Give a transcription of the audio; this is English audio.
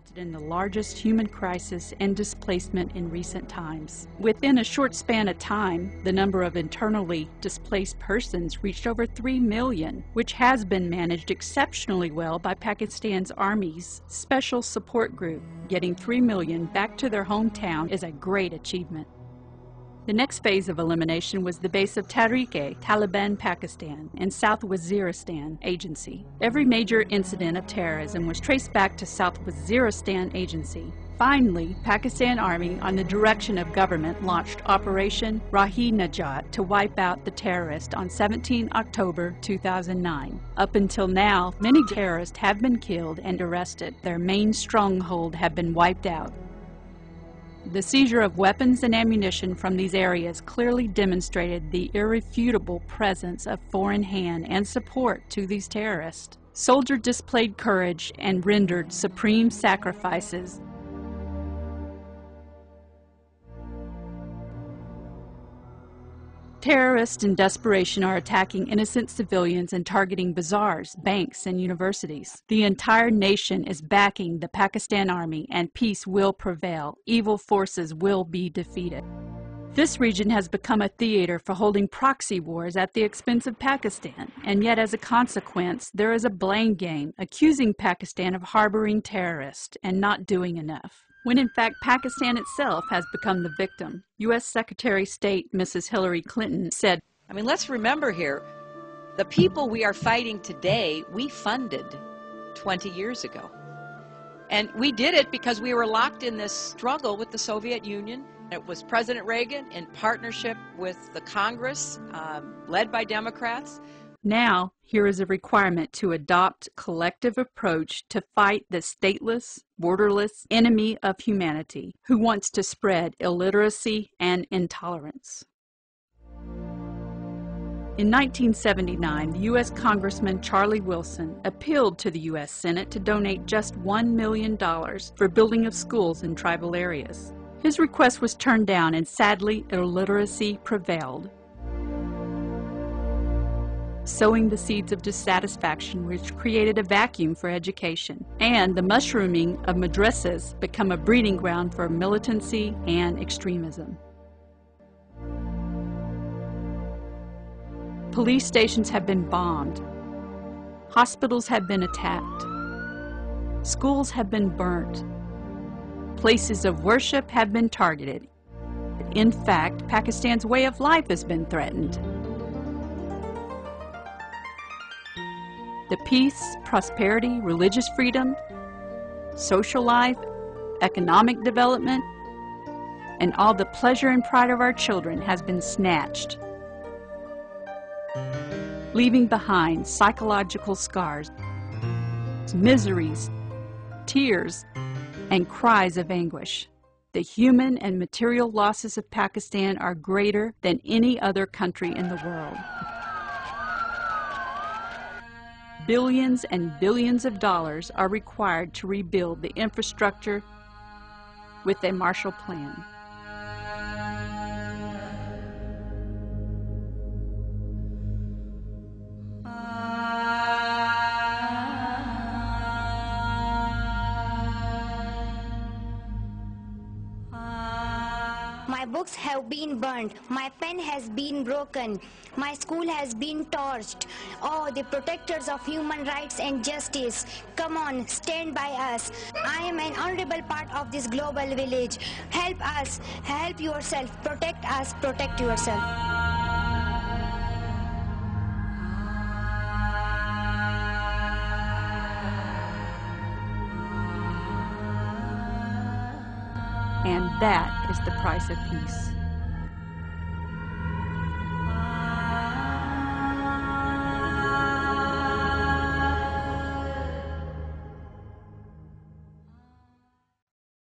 resulted in the largest human crisis and displacement in recent times. Within a short span of time, the number of internally displaced persons reached over 3 million, which has been managed exceptionally well by Pakistan's Army's Special Support Group. Getting 3 million back to their hometown is a great achievement. The next phase of elimination was the base of Tehrik-e-Taliban Pakistan in South Waziristan Agency. Every major incident of terrorism was traced back to South Waziristan Agency. Finally, Pakistan Army, on the direction of government, launched Operation Rahi-Najat to wipe out the terrorists on 17 October 2009. Up until now, many terrorists have been killed and arrested. Their main stronghold have been wiped out. The seizure of weapons and ammunition from these areas clearly demonstrated the irrefutable presence of foreign hand and support to these terrorists. Soldiers displayed courage and rendered supreme sacrifices. Terrorists in desperation are attacking innocent civilians and targeting bazaars, banks, and universities. The entire nation is backing the Pakistan Army, and peace will prevail. Evil forces will be defeated. This region has become a theater for holding proxy wars at the expense of Pakistan, and yet as a consequence, there is a blame game, accusing Pakistan of harboring terrorists and not doing enough, when in fact Pakistan itself has become the victim. U.S. Secretary of State Mrs. Hillary Clinton said, let's remember here, the people we are fighting today, we funded 20 years ago. And we did it because we were locked in this struggle with the Soviet Union. It was President Reagan in partnership with the Congress, led by Democrats. Now, here is a requirement to adopt a collective approach to fight the stateless, borderless enemy of humanity who wants to spread illiteracy and intolerance. In 1979, the U.S. Congressman Charlie Wilson appealed to the U.S. Senate to donate just $1 million for building of schools in tribal areas. His request was turned down, and sadly, illiteracy prevailed, sowing the seeds of dissatisfaction which created a vacuum for education, and the mushrooming of madrasas become a breeding ground for militancy and extremism. Police stations have been bombed, hospitals have been attacked, schools have been burnt, places of worship have been targeted. In fact, Pakistan's way of life has been threatened. The peace, prosperity, religious freedom, social life, economic development, and all the pleasure and pride of our children has been snatched, leaving behind psychological scars, miseries, tears, and cries of anguish. The human and material losses of Pakistan are greater than any other country in the world. Billions and billions of dollars are required to rebuild the infrastructure with a Marshall Plan. My books have been burned, my pen has been broken, my school has been torched. Oh, the protectors of human rights and justice, come on, stand by us. I am an honorable part of this global village. Help us, help yourself, protect us, protect yourself. And that is the price of peace.